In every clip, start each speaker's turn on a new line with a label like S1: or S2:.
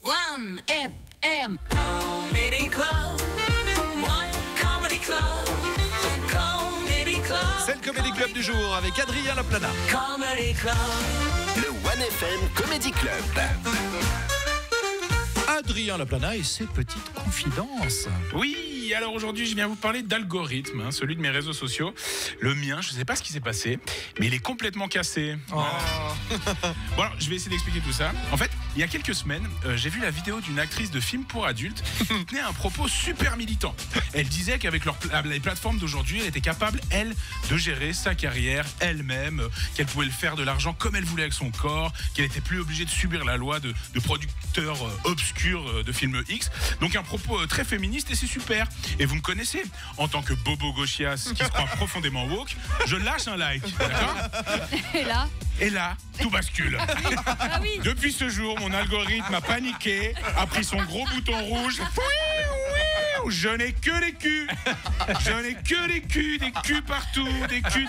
S1: 1FM Comedy Club. One Comedy Club. Comedy Club.
S2: C'est le Comedy Club du jour avec Adrien Laplana.
S1: Comedy Club.
S3: Le 1FM Comedy Club.
S2: Adrien Laplana et ses petites confidences.
S4: Oui, alors aujourd'hui je viens vous parler d'algorithme, celui de mes réseaux sociaux. Le mien, je sais pas ce qui s'est passé, mais il est complètement cassé.
S2: Oh.
S4: Bon alors, je vais essayer d'expliquer tout ça. En fait, il y a quelques semaines, j'ai vu la vidéo d'une actrice de film pour adultes qui tenait un propos super militant. Elle disait qu'avec les plateformes d'aujourd'hui, elle était capable, elle, de gérer sa carrière elle-même, qu'elle pouvait le faire de l'argent comme elle voulait avec son corps, qu'elle était plus obligée de subir la loi de producteurs obscurs de films X. Donc un propos très féministe et c'est super. Et vous me connaissez, en tant que bobo gauchias qui se croit profondément woke, je lâche un like, d'accord ? Et là, tout bascule.
S5: Ah oui.
S4: Depuis ce jour, mon algorithme a paniqué, a pris son gros bouton rouge. Je n'ai que des culs. Je n'ai que des culs partout, des culs,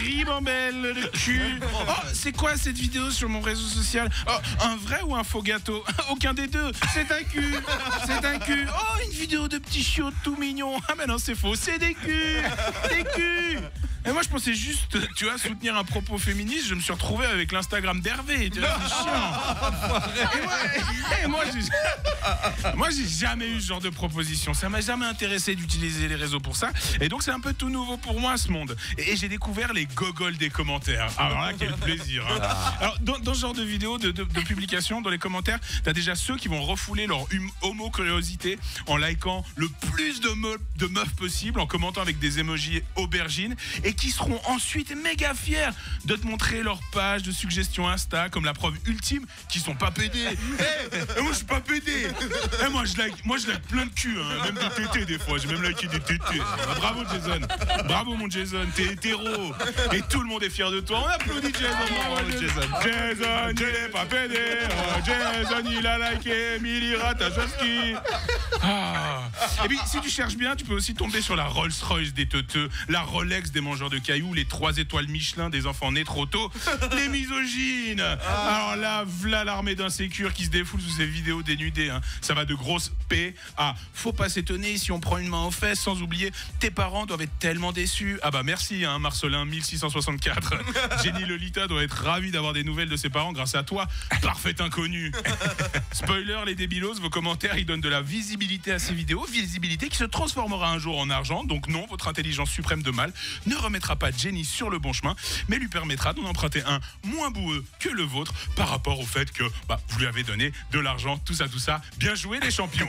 S4: ribambelles de culs. Oh, c'est quoi cette vidéo sur mon réseau social ? Oh, un vrai ou un faux gâteau ? Aucun des deux. C'est un cul. C'est un cul. Oh, une vidéo de petits chiots tout mignons. Ah mais non, c'est faux. C'est des culs. Des culs. Et moi je pensais juste, tu vois, soutenir un propos féministe. Je me suis retrouvé avec l'Instagram d'Hervé. Tu vois, c'est chiant. Et moi j'ai jamais eu ce genre de proposition. Ça m'a jamais intéressé d'utiliser les réseaux pour ça. Et donc c'est un peu tout nouveau pour moi ce monde. Et j'ai découvert les gogoles des commentaires. Alors là, quel plaisir. Hein. Alors dans ce genre de vidéos, de publication, dans les commentaires, t'as déjà ceux qui vont refouler leur homo-curiosité en likant le plus de meufs possible, en commentant avec des emojis aubergines, et qui seront ensuite méga fiers de te montrer leur page de suggestions Insta comme la preuve ultime qu'ils sont pas pédés. Moi je suis pas pédé. Moi je like plein de cul, hein. Même des tétés des fois. J'ai même liké des tétés. Bravo Jason. Bravo mon Jason. T'es hétéro. Et tout le monde est fier de toi. On applaudit Jason. Jason, il est pas pédé. Jason, il a liké Emily Ratajkowski. Et puis si tu cherches bien, tu peux aussi tomber sur la Rolls-Royce des teuteux, la Rolex des mangeurs de cailloux, les 3 étoiles Michelin des enfants nés trop tôt, les misogynes. Alors là, v'là l'armée d'insécures qui se défoule sous ces vidéos dénudées. Hein. Ça va de grosses P à faut pas s'étonner si on prend une main aux fesses, sans oublier tes parents doivent être tellement déçus. Ah bah merci hein, Marcelin 1664. Jenny Lolita doit être ravie d'avoir des nouvelles de ses parents grâce à toi, parfait inconnu. Spoiler les débilos, vos commentaires ils donnent de la visibilité à ces vidéos, visibilité qui se transformera un jour en argent. Donc non, votre intelligence suprême de mal ne remettra pas Jenny sur le bon chemin, mais lui permettra d'en emprunter un moins boueux que le vôtre par rapport au fait que vous lui avez donné de l'argent, tout ça. Bien joué les champions.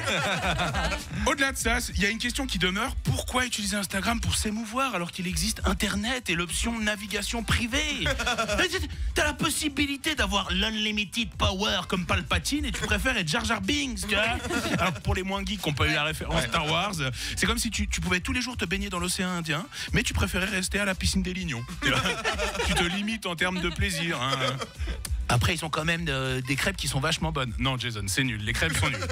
S4: Au-delà de ça, il y a une question qui demeure. Pourquoi utiliser Instagram pour s'émouvoir alors qu'il existe Internet et l'option navigation privée ? T'as la possibilité d'avoir l'unlimited power comme Palpatine et tu préfères être Jar Jar Binks, tu vois ? Alors pour les moins geeks qui n'ont pas eu la référence Star Wars, c'est comme si tu pouvais tous les jours te baigner dans l'océan Indien, mais tu préférais rester à la piscine des Lignons. Tu te limites en termes de plaisir. Hein. Après, ils ont quand même des crêpes qui sont vachement bonnes. Non, Jason, c'est nul. Les crêpes sont nulles.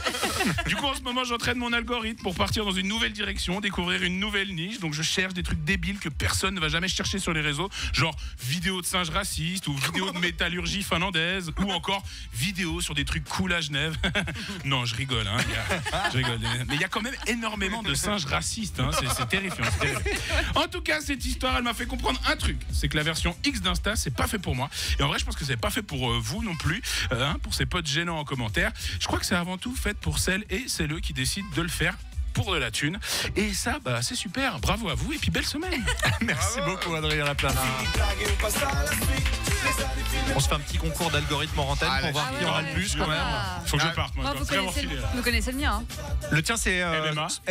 S4: Du coup, en ce moment, j'entraîne mon algorithme pour partir dans une nouvelle direction, découvrir une nouvelle niche. Donc, je cherche des trucs débiles que personne ne va jamais chercher sur les réseaux. Genre, vidéos de singes racistes ou vidéos de métallurgie finlandaise ou encore vidéos sur des trucs cool à Genève. Non, je rigole. Hein, je rigole. Mais il y a quand même énormément de singes racistes. Hein, c'est terrifiant, c'est terrifiant. En tout cas, cette histoire, elle m'a fait comprendre un truc. C'est que la version X d'Insta, c'est pas fait pour moi. Et en vrai, je pense que c'est pas fait pour vous non plus, pour ces potes gênants en commentaire. Je crois que c'est avant tout fait pour celles et celles qui décident de le faire pour de la thune. Et ça, c'est super. Bravo à vous et puis belle semaine.
S2: Merci beaucoup Adrien Laplana. On se fait un petit concours d'algorithme en antenne pour voir qui aura le plus quand même.
S4: Faut que je parte. Moi,
S5: Vous connaissez le mien.
S2: Le tien c'est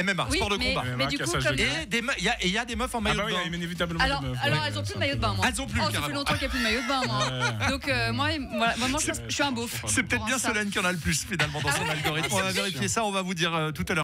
S2: MMA,
S5: Oui,
S2: sport de combat.
S5: mais du coup,
S4: cassage
S5: comme
S4: de
S2: Et il y a des meufs en maillot de bain.
S4: inévitablement.
S5: Alors elles ont plus de maillot de bain, moi.
S2: Elles ont plus,
S5: ça fait
S2: carrément.
S5: longtemps qu'il n'y a plus de maillot de bain, moi. Donc moi, je suis un beauf.
S2: C'est peut-être
S5: Pour
S2: bien
S5: Insta.
S2: Solène qui en a le plus finalement dans son algorithme. On va vérifier ça, on va vous dire tout à l'heure.